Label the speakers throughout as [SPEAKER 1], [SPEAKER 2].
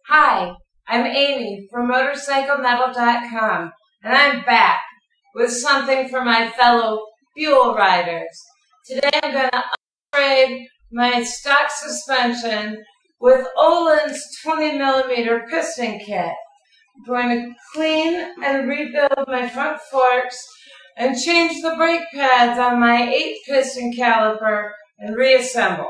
[SPEAKER 1] Hi, I'm Amy from MotorcycleMetal.com, and I'm back with something for my fellow Buell riders. Today I'm going to upgrade my stock suspension with Öhlins 20mm piston kit. I'm going to clean and rebuild my front forks and change the brake pads on my 8-piston caliper and reassemble.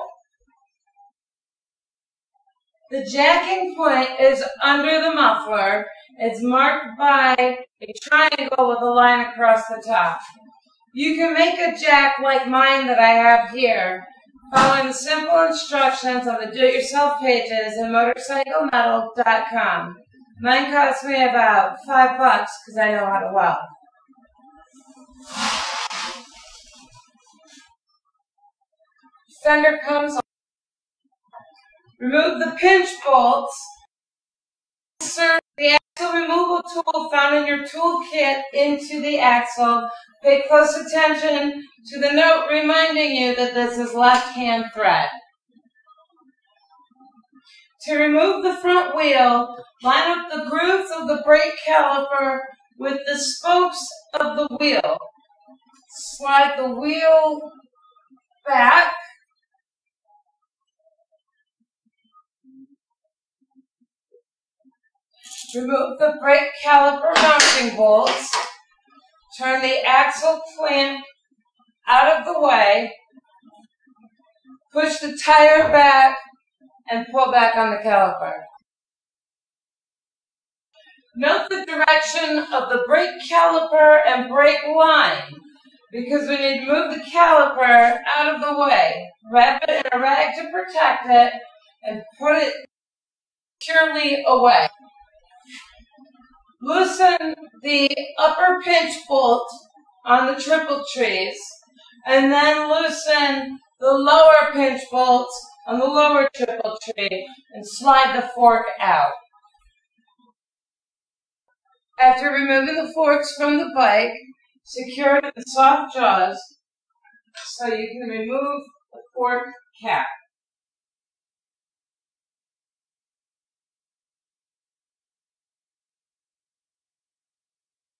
[SPEAKER 1] The jacking point is under the muffler. It's marked by a triangle with a line across the top. You can make a jack like mine that I have here, following the simple instructions on the do-it-yourself pages at motorcyclemetal.com. Mine cost me about $5 because I know how to weld. Fender comes. Remove the pinch bolts. Insert the axle removal tool found in your toolkit into the axle. Pay close attention to the note reminding you that this is left-hand thread. To remove the front wheel, line up the grooves of the brake caliper with the spokes of the wheel. Slide the wheel back. Remove the brake caliper mounting bolts. Turn the axle clamp out of the way. Push the tire back and pull back on the caliper. Note the direction of the brake caliper and brake line because we need to move the caliper out of the way. Wrap it in a rag to protect it and put it securely away. Loosen the upper pinch bolt on the triple trees and then loosen the lower pinch bolts on the lower triple tree and slide the fork out. After removing the forks from the bike, secure it in the soft jaws so you can remove the fork cap.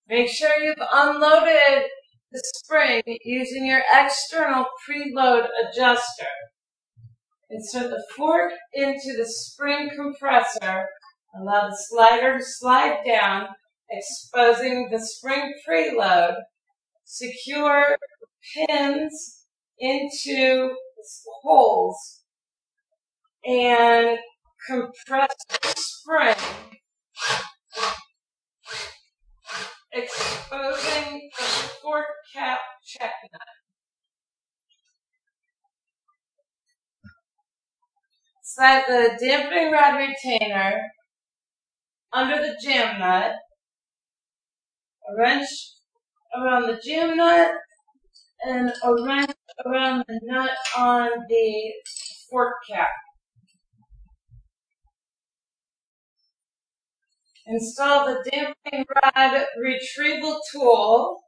[SPEAKER 1] Make sure you've unloaded the spring using your external preload adjuster. Insert the fork into the spring compressor. Allow the slider to slide down, exposing the spring preload. Secure pins into the holes and compress the spring, exposing the fork cap check nut. Slide the dampening rod retainer under the jam nut, a wrench around the jam nut, and a wrench around the nut on the fork cap. Install the dampening rod retrieval tool.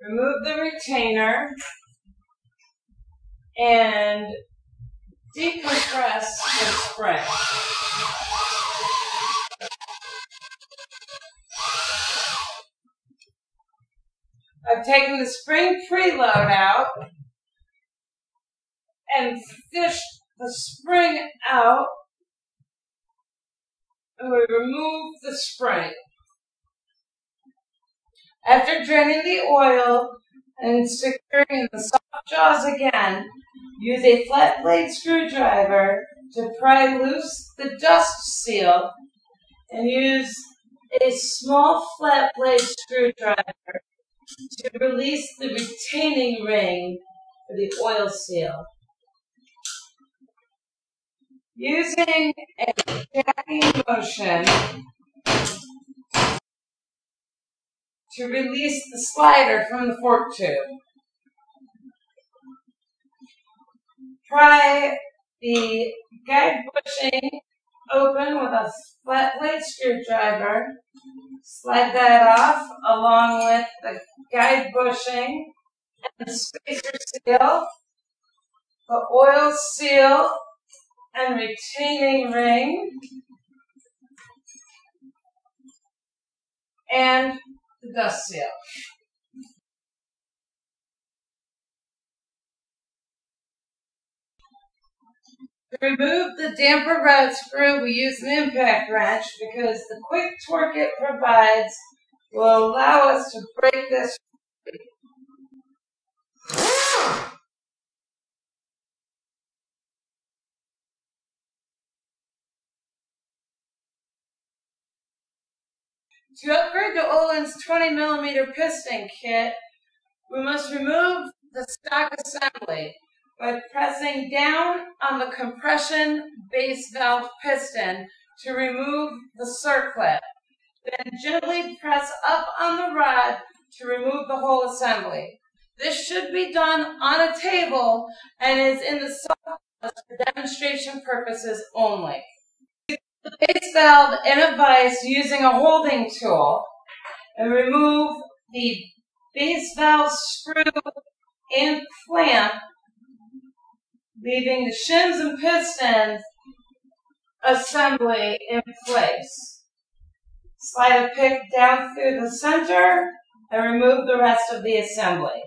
[SPEAKER 1] Remove the retainer and decompress the spring. I've taken the spring preload out and fished the spring out, and we remove the spring. After draining the oil and securing the soft jaws again, use a flat blade screwdriver to pry loose the dust seal and use a small flat blade screwdriver to release the retaining ring for the oil seal. Using a jacking motion to release the slider from the fork tube. Pry the guide bushing open with a flat blade screwdriver. Slide that off along with the guide bushing and spacer seal, the oil seal and retaining ring, and the dust seal. To remove the damper rod screw, we use an impact wrench because the quick torque it provides will allow us to break this. To upgrade the Öhlins 20mm piston kit, we must remove the stock assembly by pressing down on the compression base valve piston to remove the circlip. Then gently press up on the rod to remove the whole assembly. This should be done on a table and is in the soft for demonstration purposes only. The base valve in a vise using a holding tool and remove the base valve screw and clamp, leaving the shims and pistons assembly in place. Slide a pick down through the center and remove the rest of the assembly.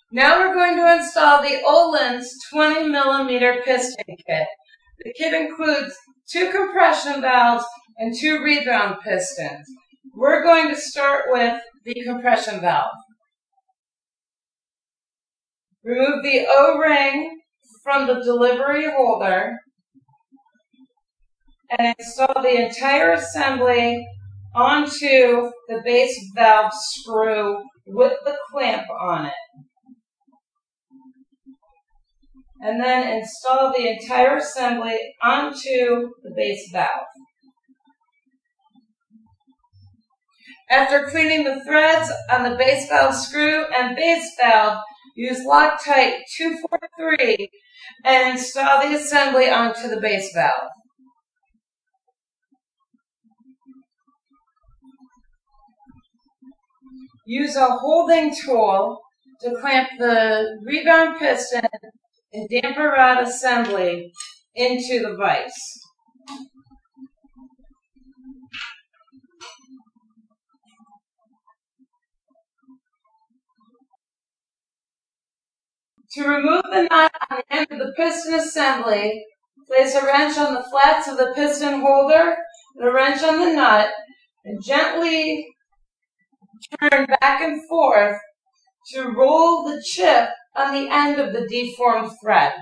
[SPEAKER 1] Now we're going to install the Öhlins 20mm piston kit. The kit includes 2 compression valves and 2 rebound pistons. We're going to start with the compression valve. Remove the O-ring from the delivery holder and install the entire assembly onto the base valve screw with the clamp on it. And then install the entire assembly onto the base valve. After cleaning the threads on the base valve screw and base valve, use Loctite 243 and install the assembly onto the base valve. Use a holding tool to clamp the rebound piston and damper rod assembly into the vise. To remove the nut on the end of the piston assembly, place a wrench on the flats of the piston holder and a wrench on the nut, and gently turn back and forth to roll the chip on the end of the deformed thread.